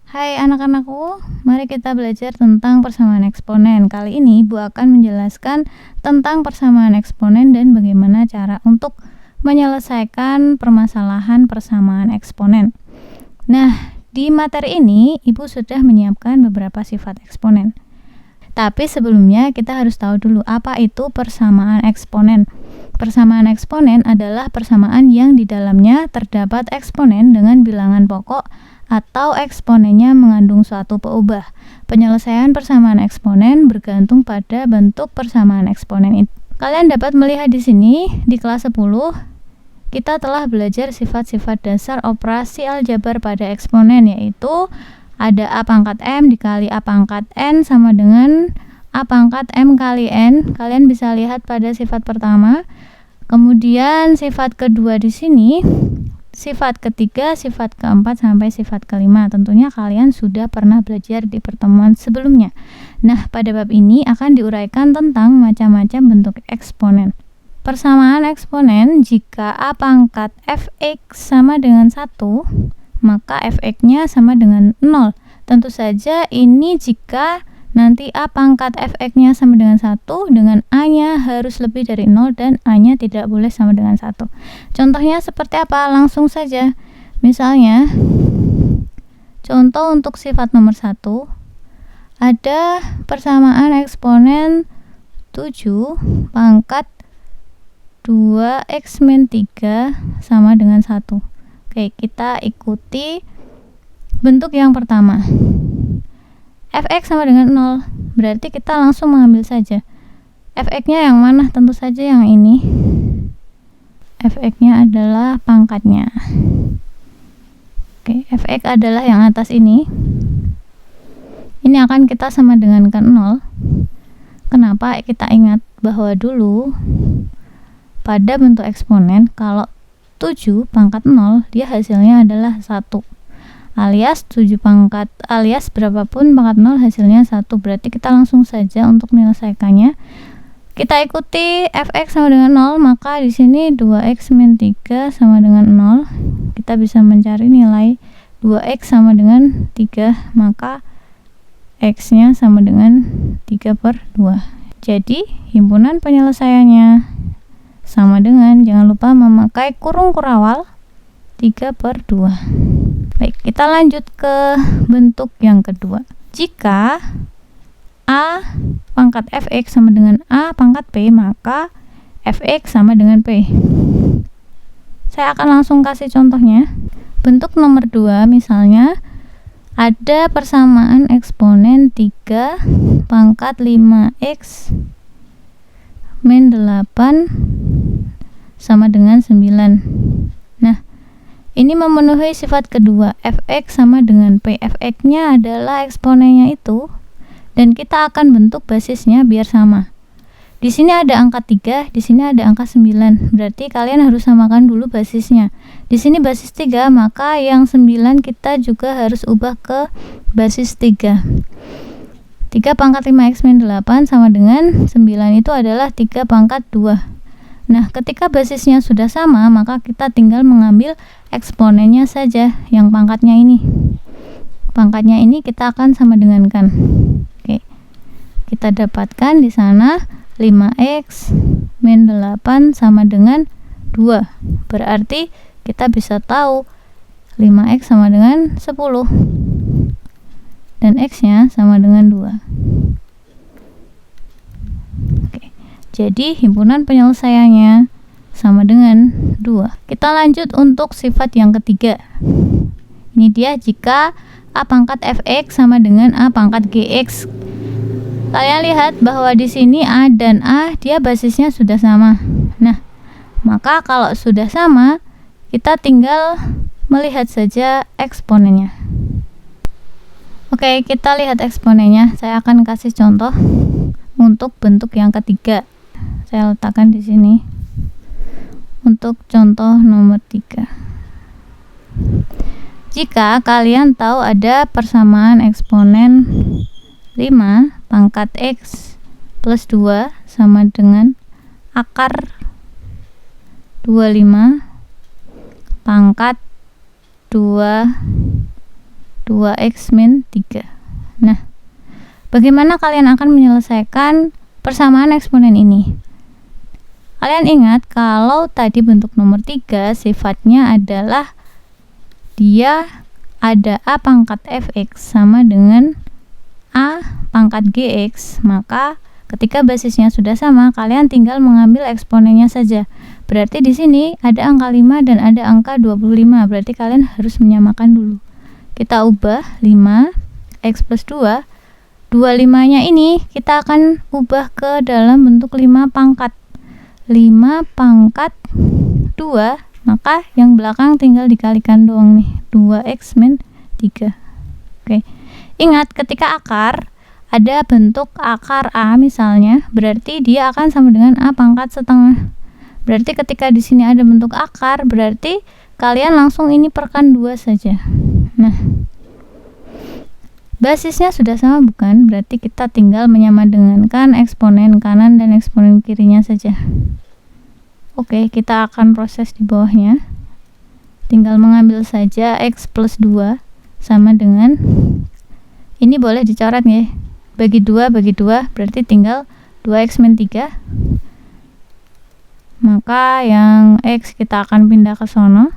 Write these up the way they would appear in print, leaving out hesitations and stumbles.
Hai anak-anakku, mari kita belajar tentang persamaan eksponen. Kali ini Ibu akan menjelaskan tentang persamaan eksponen dan bagaimana cara untuk menyelesaikan permasalahan persamaan eksponen. Nah, di materi ini Ibu sudah menyiapkan beberapa sifat eksponen. Tapi sebelumnya kita harus tahu dulu apa itu persamaan eksponen. Persamaan eksponen adalah persamaan yang di dalamnya terdapat eksponen dengan bilangan pokok atau eksponennya mengandung suatu peubah. Penyelesaian persamaan eksponen bergantung pada bentuk persamaan eksponen itu. Kalian dapat melihat di sini di kelas 10 kita telah belajar sifat-sifat dasar operasi aljabar pada eksponen, yaitu ada A pangkat M dikali A pangkat N sama dengan A pangkat M kali N. Kalian bisa lihat pada sifat pertama. Kemudian sifat kedua di sini, sifat ketiga, sifat keempat, sampai sifat kelima. Tentunya kalian sudah pernah belajar di pertemuan sebelumnya. Nah, pada bab ini akan diuraikan tentang macam-macam bentuk eksponen. Persamaan eksponen, jika A pangkat fx sama dengan 1, maka fx-nya sama dengan 0. Tentu saja ini jika nanti A pangkat fx-nya sama dengan 1, dengan A-nya harus lebih dari 0 dan A-nya tidak boleh sama dengan 1. Contohnya seperti apa? Langsung saja. Misalnya, contoh untuk sifat nomor 1, ada persamaan eksponen 7 pangkat 2x min 3 sama dengan 1. Oke, kita ikuti bentuk yang pertama. Fx sama dengan 0, berarti kita langsung mengambil saja. Fx-nya yang mana? Tentu saja yang ini. Fx-nya adalah pangkatnya. Oke, Fx adalah yang atas ini. Ini akan kita sama dengankan 0. Kenapa? Kita ingat bahwa dulu pada bentuk eksponen, kalau 7 pangkat 0, dia hasilnya adalah 1. Alias 7 pangkat, alias berapapun pangkat 0 hasilnya 1. Berarti kita langsung saja untuk menyelesaikannya. Kita ikuti fx sama dengan 0, maka di sini 2x min 3 sama dengan 0. Kita bisa mencari nilai 2x sama dengan 3, maka x-nya sama dengan 3/2. Jadi, himpunan penyelesaiannya sama dengan, jangan lupa memakai kurung kurawal, 3/2. Baik, kita lanjut ke bentuk yang kedua. Jika A pangkat fx sama dengan A pangkat p, maka fx sama dengan p. Saya akan langsung kasih contohnya. Bentuk nomor 2 misalnya, ada persamaan eksponen 3 pangkat 5x min 8 sama dengan 9. Nah, ini memenuhi sifat kedua, fx sama dengan p. Fx-nya adalah eksponennya itu, dan kita akan bentuk basisnya biar sama. Di sini ada angka 3, di sini ada angka 9. Berarti kalian harus samakan dulu basisnya. Di sini basis 3, maka yang 9 kita juga harus ubah ke basis 3. 3 pangkat 5x min 8 sama dengan 9 itu adalah 3 pangkat 2. Nah, ketika basisnya sudah sama, maka kita tinggal mengambil eksponennya saja, yang pangkatnya ini. Pangkatnya ini kita akan sama dengankan. Oke. Kita dapatkan di sana 5x min 8 sama dengan 2. Berarti kita bisa tahu 5x sama dengan 10. Dan x-nya sama dengan 2. Jadi, himpunan penyelesaiannya sama dengan 2. Kita lanjut untuk sifat yang ketiga. Ini dia jika A pangkat fx sama dengan A pangkat gx. Kalian lihat bahwa di sini A dan A, dia basisnya sudah sama. Nah, maka kalau sudah sama, kita tinggal melihat saja eksponennya. Oke, kita lihat eksponennya. Saya akan kasih contoh untuk bentuk yang ketiga. Saya letakkan di sini untuk contoh nomor 3. Jika kalian tahu ada persamaan eksponen 5 pangkat x plus 2 sama dengan akar 25 pangkat 2 2x min 3. Nah, bagaimana kalian akan menyelesaikan persamaan eksponen ini? Kalian ingat kalau tadi bentuk nomor 3 sifatnya adalah dia ada a pangkat fx sama dengan a pangkat gx, maka ketika basisnya sudah sama, kalian tinggal mengambil eksponennya saja. Berarti di sini ada angka 5 dan ada angka 25. Berarti kalian harus menyamakan dulu. Kita ubah 5 x plus 2. 25-nya ini kita akan ubah ke dalam bentuk 5 pangkat. 5 pangkat 2, maka yang belakang tinggal dikalikan doang nih. 2x min 3. Oke. Ingat, ketika akar ada bentuk akar A misalnya, berarti dia akan sama dengan A pangkat setengah. Berarti ketika di sini ada bentuk akar, berarti kalian langsung ini perkan 2 saja. Nah, basisnya sudah sama bukan? Berarti kita tinggal menyamadengankan eksponen kanan dan eksponen kirinya saja. Oke, kita akan proses di bawahnya. Tinggal mengambil saja x plus 2 sama dengan, ini boleh dicoret ya, bagi 2 berarti tinggal 2x min 3. Maka yang x kita akan pindah ke sono.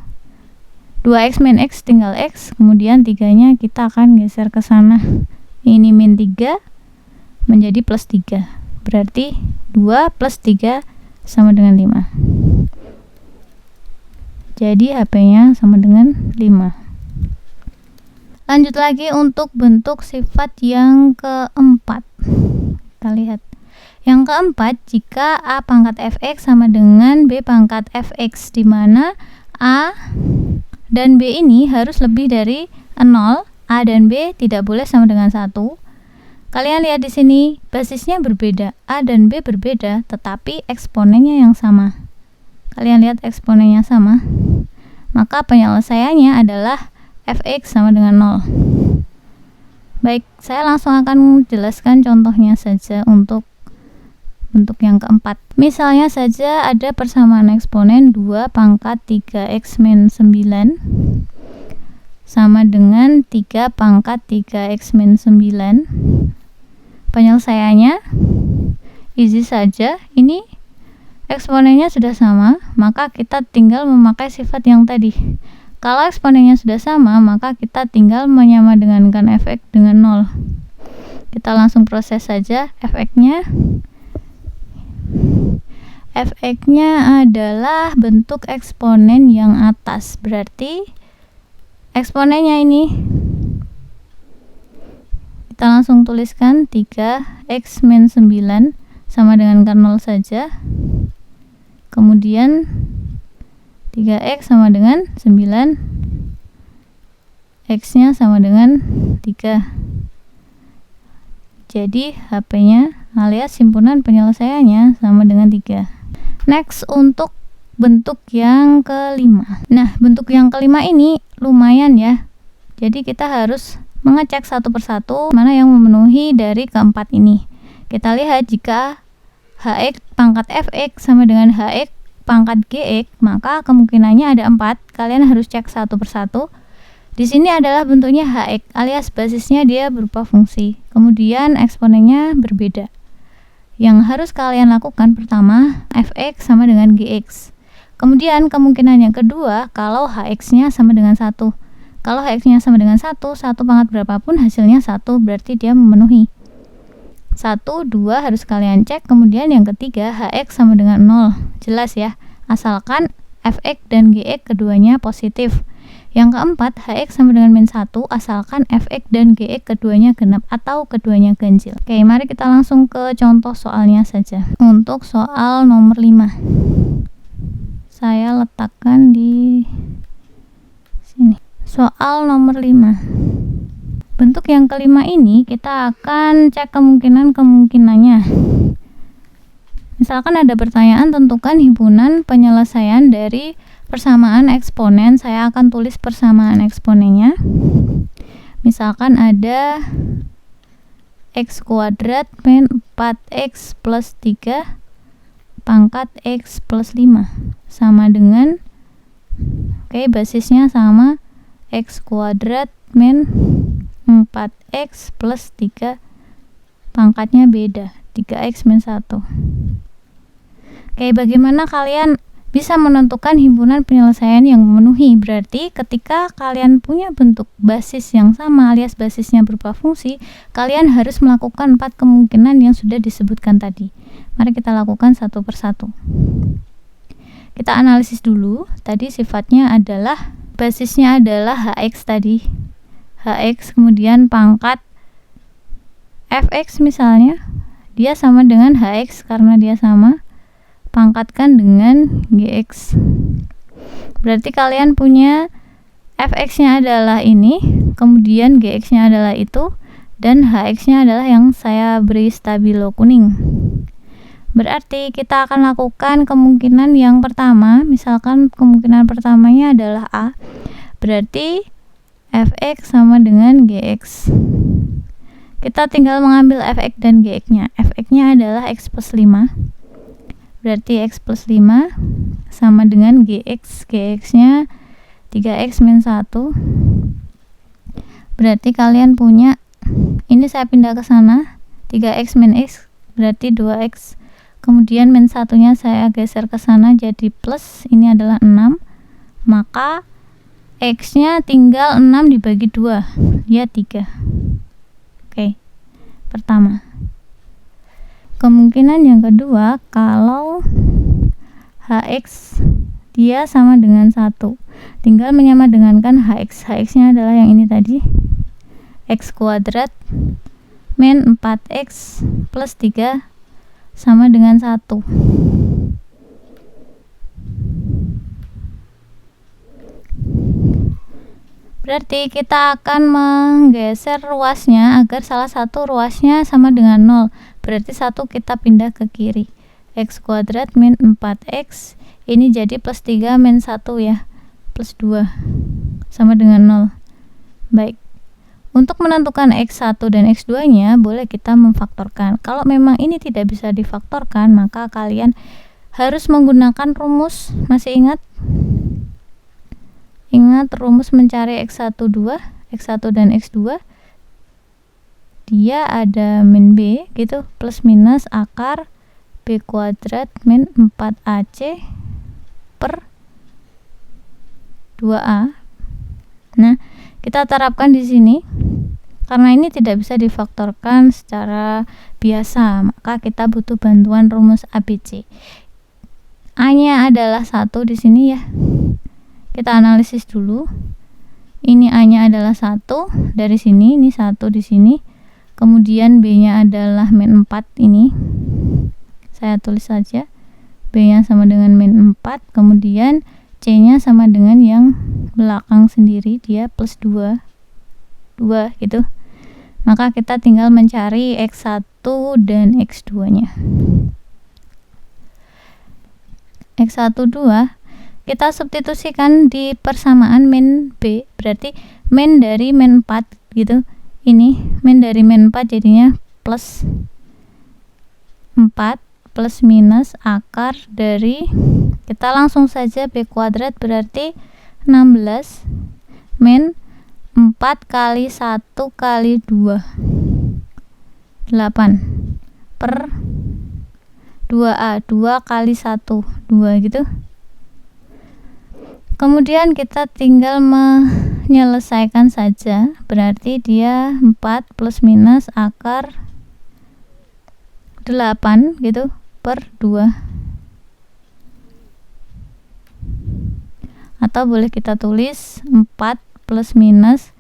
2x min x tinggal x, kemudian 3-nya kita akan geser ke sana. Ini min 3 menjadi plus 3. Berarti 2 plus 3 sama dengan 5. Jadi HP-nya sama dengan 5. Lanjut lagi untuk bentuk sifat yang keempat. Kita lihat. Yang keempat, jika a pangkat fx sama dengan b pangkat fx, di mana a dan b ini harus lebih dari 0, a dan b tidak boleh sama dengan 1. Kalian lihat di sini, basisnya berbeda, a dan b berbeda, tetapi eksponennya yang sama. Kalian lihat eksponennya sama. Maka penyelesaiannya adalah fx sama dengan 0. Baik, saya langsung akan jelaskan contohnya saja untuk bentuk yang keempat. Misalnya saja ada persamaan eksponen 2 pangkat 3x min 9 sama dengan 3 pangkat 3x min 9. Penyelesaiannya easy saja. Ini eksponennya sudah sama, maka kita tinggal memakai sifat yang tadi. Kalau eksponennya sudah sama, maka kita tinggal menyamadengankan fx dengan 0. Kita langsung proses saja fx-nya. Fx-nya adalah bentuk eksponen yang atas. Berarti eksponennya ini kita langsung tuliskan 3x min 9 sama dengan 0 saja. Kemudian 3x sama dengan 9, x-nya sama dengan 3. Jadi HP-nya alias simpunan penyelesaiannya sama dengan 3. Next, untuk bentuk yang kelima. Nah, bentuk yang kelima ini lumayan ya. Jadi kita harus mengecek satu persatu mana yang memenuhi dari keempat ini. Kita lihat, jika hx pangkat fx sama dengan hx pangkat gx, maka kemungkinannya ada 4. Kalian harus cek satu persatu. Di sini adalah bentuknya hx, alias basisnya dia berupa fungsi. Kemudian eksponennya berbeda. Yang harus kalian lakukan pertama, fx sama dengan gx. Kemudian kemungkinan yang kedua, kalau hx-nya sama dengan 1. Kalau hx-nya sama dengan 1 pangkat berapapun hasilnya 1, berarti dia memenuhi. 1, 2 harus kalian cek. Kemudian yang ketiga, hx sama dengan 0. Jelas ya, asalkan fx dan gx keduanya positif. Yang keempat, hx sama dengan min 1 asalkan fx dan gx keduanya genap atau keduanya ganjil. Oke, mari kita langsung ke contoh soalnya saja. Untuk soal nomor 5, saya letakkan di sini. Soal nomor 5. Bentuk yang kelima ini kita akan cek kemungkinannya. Misalkan ada pertanyaan, tentukan himpunan penyelesaian dari persamaan eksponen. Saya akan tulis persamaan eksponennya. Misalkan ada x kuadrat min 4x plus 3 pangkat x plus 5 sama dengan, basisnya sama x kuadrat min 4x plus 3 pangkatnya beda, 3x min 1. Oke, bagaimana kalian bisa menentukan himpunan penyelesaian yang memenuhi? Berarti ketika kalian punya bentuk basis yang sama alias basisnya berupa fungsi, kalian harus melakukan 4 kemungkinan yang sudah disebutkan tadi. Mari kita lakukan satu persatu. Kita analisis dulu. Tadi sifatnya adalah, basisnya adalah hx tadi. Hx, kemudian pangkat fx misalnya, dia sama dengan hx karena dia sama, pangkatkan dengan gx. Berarti kalian punya fx-nya adalah ini, kemudian gx-nya adalah itu, dan hx-nya adalah yang saya beri stabilo kuning. Berarti kita akan lakukan kemungkinan yang pertama. Misalkan kemungkinan pertamanya adalah A, berarti fx sama dengan gx. Kita tinggal mengambil fx dan gx-nya. Fx-nya adalah x plus 5, berarti x plus 5 sama dengan gx. Gx-nya 3x min 1. Berarti kalian punya, ini saya pindah ke sana, 3x min x berarti 2x. Kemudian min 1-nya saya geser ke sana jadi plus, ini adalah 6. Maka x-nya tinggal 6 dibagi 2, dia 3. Oke, pertama. Kemungkinan yang kedua, kalau hx dia sama dengan 1, tinggal menyamadengankan hx. Hx-nya adalah yang ini tadi, x kuadrat min 4x plus 3 sama dengan 1. Berarti kita akan menggeser ruasnya agar salah satu ruasnya sama dengan 0. Berarti 1 kita pindah ke kiri. X kuadrat min 4x, ini jadi plus 3 min 1 ya, plus 2 sama dengan 0. Baik, untuk menentukan x1 dan x2 nya boleh kita memfaktorkan. Kalau memang ini tidak bisa difaktorkan, maka kalian harus menggunakan rumus. Masih ingat? Ingat rumus mencari x1 dan x2, dia ada min b gitu, plus minus akar b kuadrat min 4ac per 2a. Nah, kita terapkan di sini. Karena ini tidak bisa difaktorkan secara biasa, maka kita butuh bantuan rumus ABC. A-nya adalah 1 di sini ya. Kita analisis dulu. Ini A-nya adalah 1 dari sini, ini 1 di sini. Kemudian B-nya adalah min 4 ini. Saya tulis saja. B-nya sama dengan min 4, kemudian C-nya sama dengan yang belakang sendiri, dia plus 2 gitu. Maka kita tinggal mencari x1 dan x2 nya. X1 2 kita substitusikan di persamaan min B, berarti min dari min 4 gitu. Ini min dari min 4 jadinya plus 4 plus minus akar dari, kita langsung saja b kuadrat berarti 16 min 4 kali 1 kali 2 8 per 2a, 2 kali 1 2 gitu. Kemudian kita tinggal menyelesaikan saja, berarti dia 4 plus minus akar 8 gitu per 2, atau boleh kita tulis 4 plus minus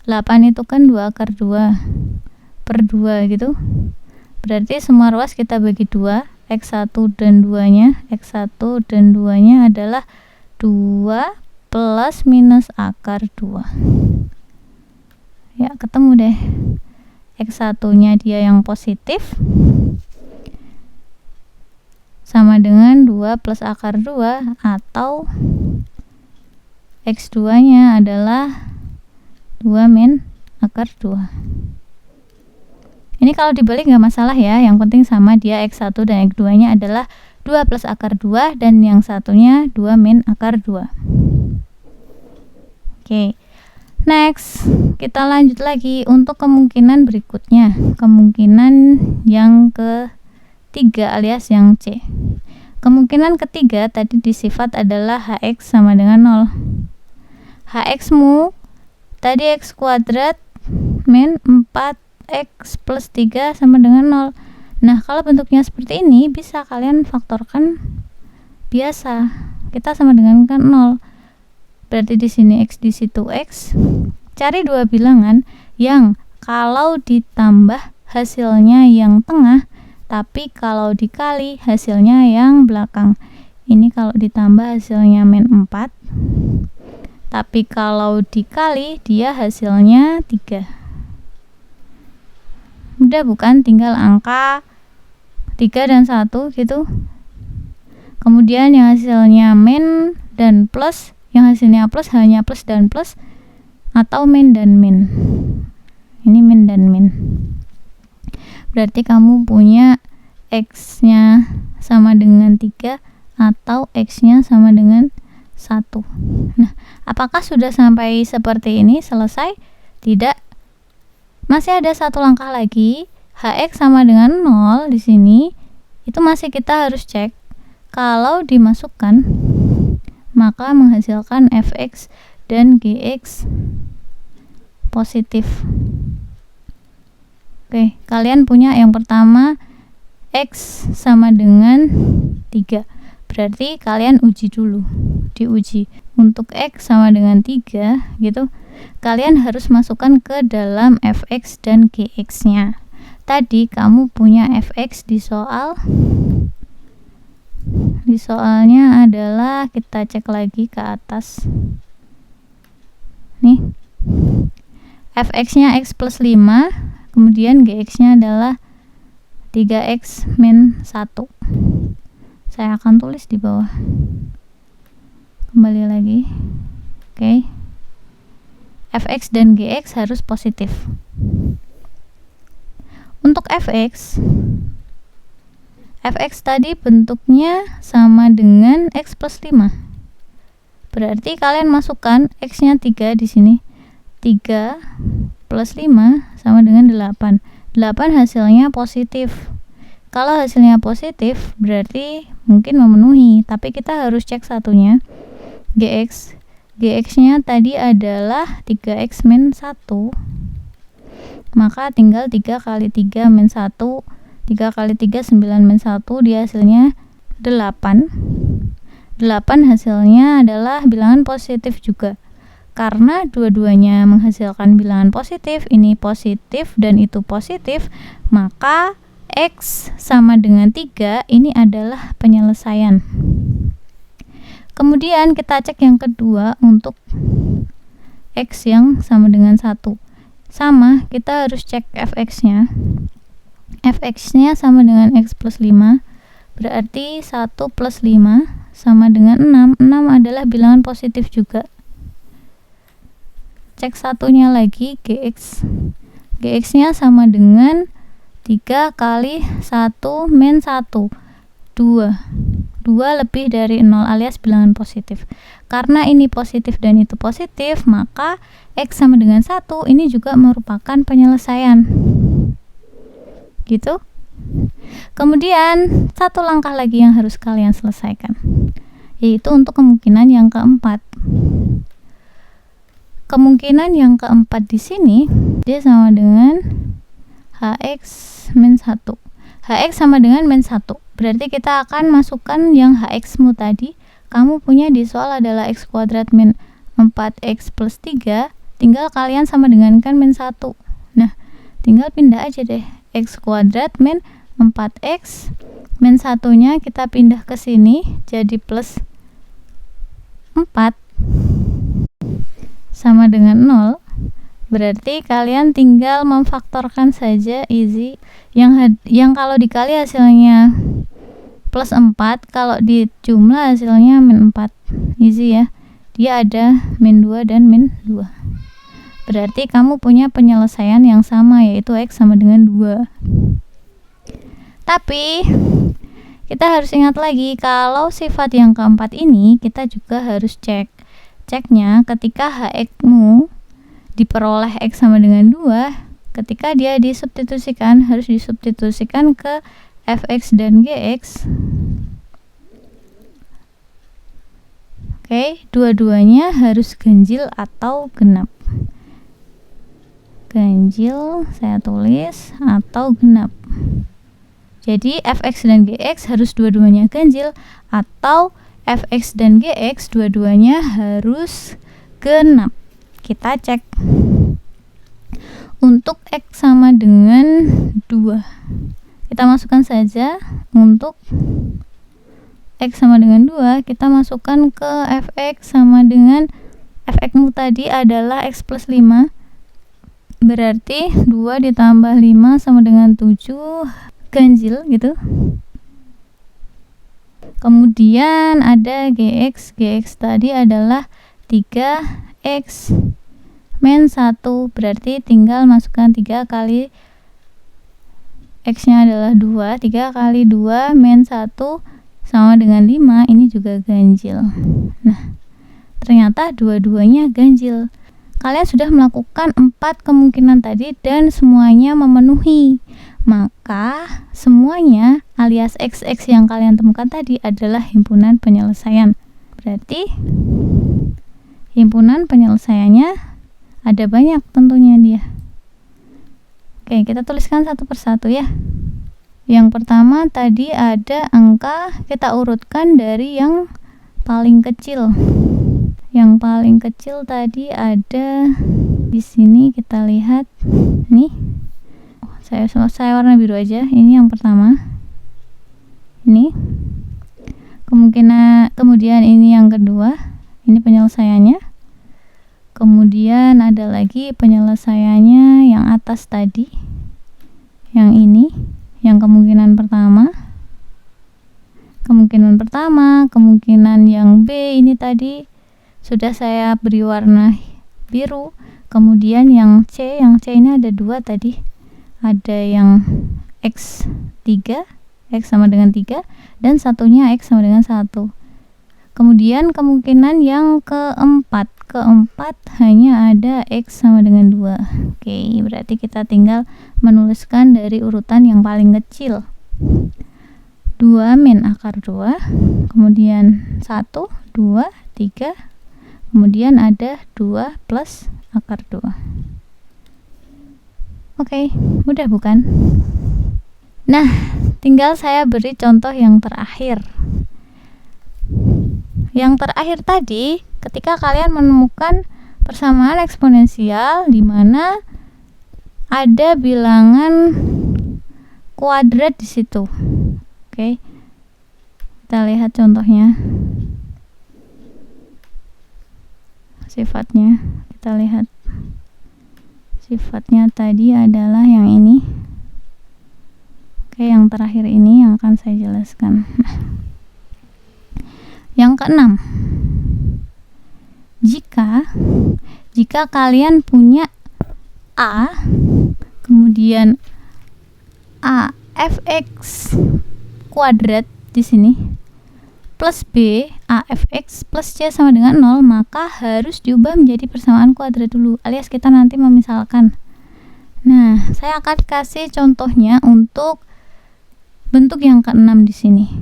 8 itu kan 2 akar 2 per 2 gitu. Berarti semua ruas kita bagi 2, x1 dan 2 nya. X1 dan 2 nya adalah 2 plus minus akar 2. Ya, ketemu deh. X1 nya dia yang positif, sama dengan 2 plus akar 2, atau X2 nya adalah 2 min akar 2. Ini kalau dibalik nggak masalah ya, yang penting sama, dia X1 dan X2 nya adalah 2 plus akar 2 dan yang satunya 2 min akar 2. Oke. Next, kita lanjut lagi untuk kemungkinan berikutnya, kemungkinan yang ketiga alias yang C. Kemungkinan ketiga tadi di sifat adalah Hx sama dengan 0. Hx mu tadi x kuadrat min 4x plus 3 sama dengan 0. Nah, kalau bentuknya seperti ini bisa kalian faktorkan biasa. Kita sama dengan kan 0. Berarti di sini x, di situ x. Cari dua bilangan yang kalau ditambah hasilnya yang tengah, tapi kalau dikali hasilnya yang belakang. Ini kalau ditambah hasilnya min 4, tapi kalau dikali dia hasilnya 3. Mudah bukan? Tinggal angka 3 dan 1 gitu. Kemudian yang hasilnya min dan plus, yang hasilnya plus hanya plus dan plus, atau min dan min. Ini min dan min. Berarti kamu punya x-nya sama dengan 3 atau x-nya sama dengan 1. Nah, apakah sudah sampai seperti ini? Selesai? Tidak. Masih ada satu langkah lagi. Hx sama dengan 0 di sini. Itu masih kita harus cek. Kalau dimasukkan, maka menghasilkan fx dan gx positif. Oke, kalian punya yang pertama x sama dengan 3. Berarti kalian uji dulu. Diuji. Untuk x sama dengan 3 gitu, kalian harus masukkan ke dalam fx dan gx-nya. Tadi kamu punya fx di soal. Di soalnya adalah, kita cek lagi ke atas. Nih. Fx-nya x plus 5, kemudian gx-nya adalah 3x min 1. Saya akan tulis di bawah. Kembali lagi. Oke. Fx dan gx harus positif. Untuk fx tadi bentuknya sama dengan x plus 5. Berarti kalian masukkan x-nya 3 di sini. 3 plus 5 sama dengan 8. 8 hasilnya positif. Kalau hasilnya positif berarti mungkin memenuhi, tapi kita harus cek satunya. Gx-nya tadi adalah 3x min 1. Maka tinggal 3 kali 3 min 1. 3 kali 3 9 min 1, dia hasilnya 8. 8 hasilnya adalah bilangan positif juga. Karena dua-duanya menghasilkan bilangan positif, ini positif dan itu positif, maka x sama dengan 3 ini adalah penyelesaian. Kemudian kita cek yang kedua untuk x yang sama dengan 1. Sama, kita harus cek fx-nya. Fx-nya sama dengan x plus 5, berarti 1 plus 5 sama dengan 6. 6 adalah bilangan positif juga. Cek satunya lagi, gx-nya sama dengan 3 kali 1 min 1, 2 lebih dari 0 alias bilangan positif. Karena ini positif dan itu positif, maka x sama dengan 1 ini juga merupakan penyelesaian. Gitu. Kemudian satu langkah lagi yang harus kalian selesaikan, yaitu untuk kemungkinan yang keempat. Kemungkinan yang keempat di sini dia sama dengan hx min 1. Hx sama dengan min 1. Berarti kita akan masukkan yang hx mu tadi. Kamu punya di soal adalah x kuadrat min 4x plus 3. Tinggal kalian sama dengan kan min 1. Nah, tinggal pindah aja deh. X kuadrat min 4x min 1-nya kita pindah ke sini jadi plus 4 sama dengan 0. Berarti kalian tinggal memfaktorkan saja, easy. Yang kalau dikali hasilnya plus 4, kalau dijumlah hasilnya min 4. Easy ya. Dia ada min 2 dan min 2. Berarti kamu punya penyelesaian yang sama, yaitu x sama dengan 2. Tapi kita harus ingat lagi, kalau sifat yang keempat ini kita juga harus cek. Ceknya ketika hx mu diperoleh X sama dengan 2, ketika dia disubstitusikan, harus disubstitusikan ke fx dan gx. Oke, dua-duanya harus ganjil atau genap. Ganjil saya tulis atau genap. Jadi fx dan gx harus dua-duanya ganjil, atau fx dan gx dua-duanya harus genap. Kita cek. Untuk x sama dengan 2, kita masukkan saja. Untuk x sama dengan 2, kita masukkan ke fx sama dengan fx-mu tadi adalah x plus 5, berarti 2 ditambah 5 sama dengan 7, ganjil gitu. Kemudian ada gx tadi adalah 3x min 1, berarti tinggal masukkan 3 kali x nya adalah 2, 3 kali 2 min 1 sama dengan 5, ini juga ganjil. Nah, ternyata dua-duanya ganjil. Kalian sudah melakukan 4 kemungkinan tadi dan semuanya memenuhi. Maka semuanya alias XX yang kalian temukan tadi adalah himpunan penyelesaian. Berarti himpunan penyelesaiannya ada banyak tentunya dia. Oke, kita tuliskan satu persatu ya. Yang pertama tadi ada angka, kita urutkan dari yang paling kecil. Yang paling kecil tadi ada di sini, kita lihat nih. Saya warna biru aja. Ini yang pertama. Ini. Kemudian ini yang kedua. Ini penyelesaiannya. Kemudian ada lagi penyelesaiannya yang atas tadi. Yang ini. Yang kemungkinan pertama, kemungkinan yang B ini tadi sudah saya beri warna biru. Kemudian yang C ini ada 2 tadi, ada yang X3, X sama dengan 3, dan satunya X sama dengan 1. Kemudian kemungkinan yang keempat hanya ada X sama dengan 2. Oke, berarti kita tinggal menuliskan dari urutan yang paling kecil. 2 min akar 2, kemudian 1, 2, 3, kemudian ada 2 plus akar 2. Oke, mudah bukan? Nah, tinggal saya beri contoh yang terakhir. Yang terakhir tadi, ketika kalian menemukan persamaan eksponensial di mana ada bilangan kuadrat di situ. Oke. Kita lihat contohnya. Sifatnya, kita lihat. Sifatnya tadi adalah yang ini. Oke, yang terakhir ini yang akan saya jelaskan. Yang keenam, jika kalian punya A, kemudian A fx kuadrat di sini plus B A fx plus C sama dengan 0, maka harus diubah menjadi persamaan kuadrat dulu, alias kita nanti memisalkan. Nah, saya akan kasih contohnya untuk bentuk yang keenam di sini.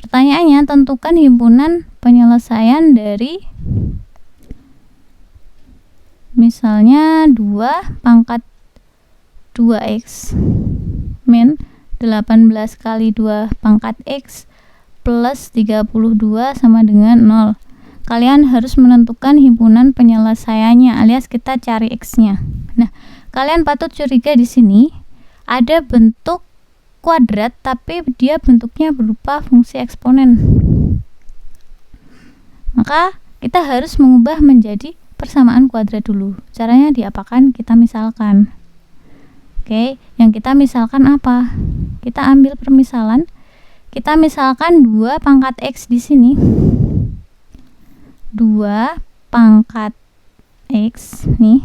Pertanyaannya, tentukan himpunan penyelesaian dari misalnya 2 pangkat 2x min 18 kali 2 pangkat x plus 32 sama dengan 0. Kalian harus menentukan himpunan penyelesaiannya, alias kita cari x-nya. Nah, kalian patut curiga di sini ada bentuk kuadrat tapi dia bentuknya berupa fungsi eksponen. Maka kita harus mengubah menjadi persamaan kuadrat dulu. Caranya diapakan? Kita misalkan. Oke, yang kita misalkan apa? Kita ambil permisalan. Kita misalkan 2 pangkat x di sini. 2 pangkat x nih.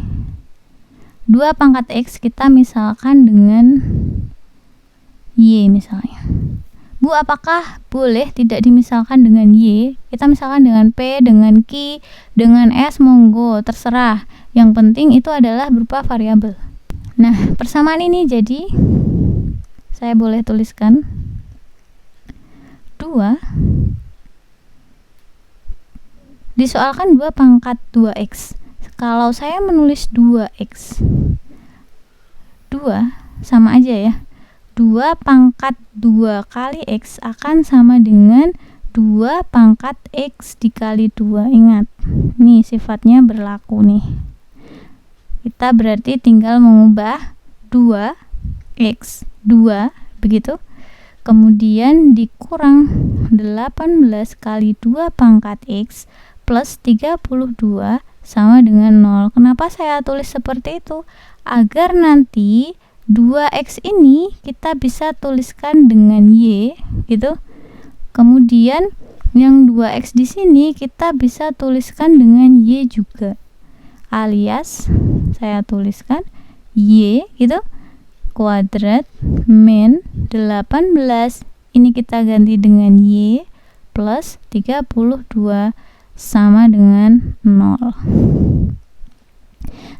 2 pangkat x kita misalkan dengan y misalnya. Bu, apakah boleh tidak dimisalkan dengan Y? Kita misalkan dengan P, dengan Q, dengan S, monggo, terserah. Yang penting itu adalah berupa variabel. Nah, persamaan ini jadi saya boleh tuliskan 2 disoalkan 2 pangkat 2x. Kalau saya menulis 2x, 2 sama aja ya. 2 pangkat 2 kali x akan sama dengan 2 pangkat x dikali 2. Ingat, nih sifatnya berlaku nih. Kita berarti tinggal mengubah 2x 2 begitu. Kemudian dikurang 18 kali 2 pangkat x plus 32 sama dengan 0. Kenapa saya tulis seperti itu? Agar nanti 2x ini kita bisa tuliskan dengan y gitu. Kemudian yang 2x di sini kita bisa tuliskan dengan y juga. Alias saya tuliskan y gitu kuadrat min 18 ini kita ganti dengan y plus 32 sama dengan 0.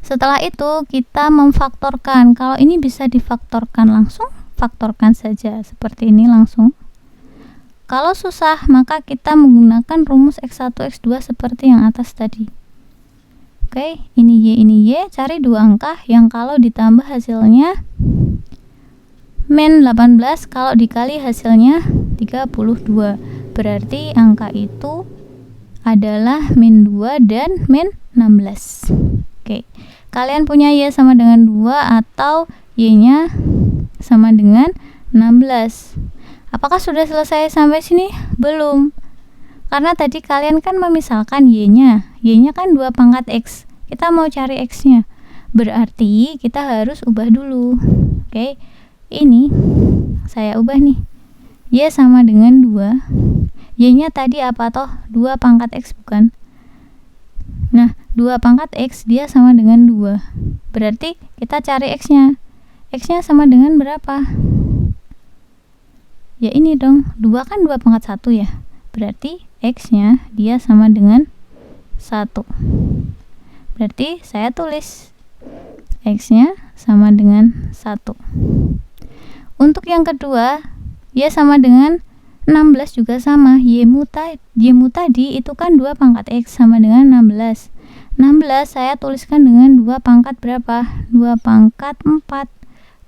Setelah itu kita memfaktorkan. Kalau ini bisa difaktorkan langsung, faktorkan saja seperti ini langsung. Kalau susah, maka kita menggunakan rumus X1 X2 seperti yang atas tadi. Oke, ini Y, cari dua angka yang kalau ditambah hasilnya min 18, kalau dikali hasilnya 32. Berarti angka itu adalah min 2 dan min 16. Oke, kalian punya Y sama dengan 2 atau Y-nya sama dengan 16. Apakah sudah selesai sampai sini? Belum. Karena tadi kalian kan memisalkan Y-nya. Y-nya kan 2 pangkat X. Kita mau cari X-nya. Berarti kita harus ubah dulu. Oke, ini saya ubah nih. Y sama dengan 2. Y-nya tadi apa toh? 2 pangkat X bukan? Nah, 2 pangkat X dia sama dengan 2. Berarti kita cari X-nya. X-nya sama dengan berapa? Ya ini dong, 2 kan 2 pangkat 1 ya. Berarti X-nya dia sama dengan 1. Berarti saya tulis X-nya sama dengan 1. Untuk yang kedua, Y sama dengan 16 juga sama. Y-mu tadi itu kan 2 pangkat X sama dengan 16. 16 saya tuliskan dengan 2 pangkat berapa? 2 pangkat 4.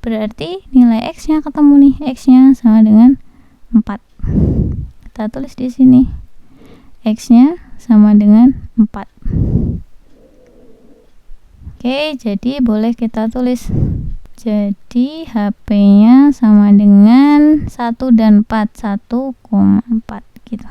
Berarti nilai X-nya ketemu nih. X-nya sama dengan 4. Kita tulis di sini. X-nya sama dengan 4. Oke, jadi boleh kita tulis. Jadi HP-nya sama dengan 1 dan 4, 1,4 gitu.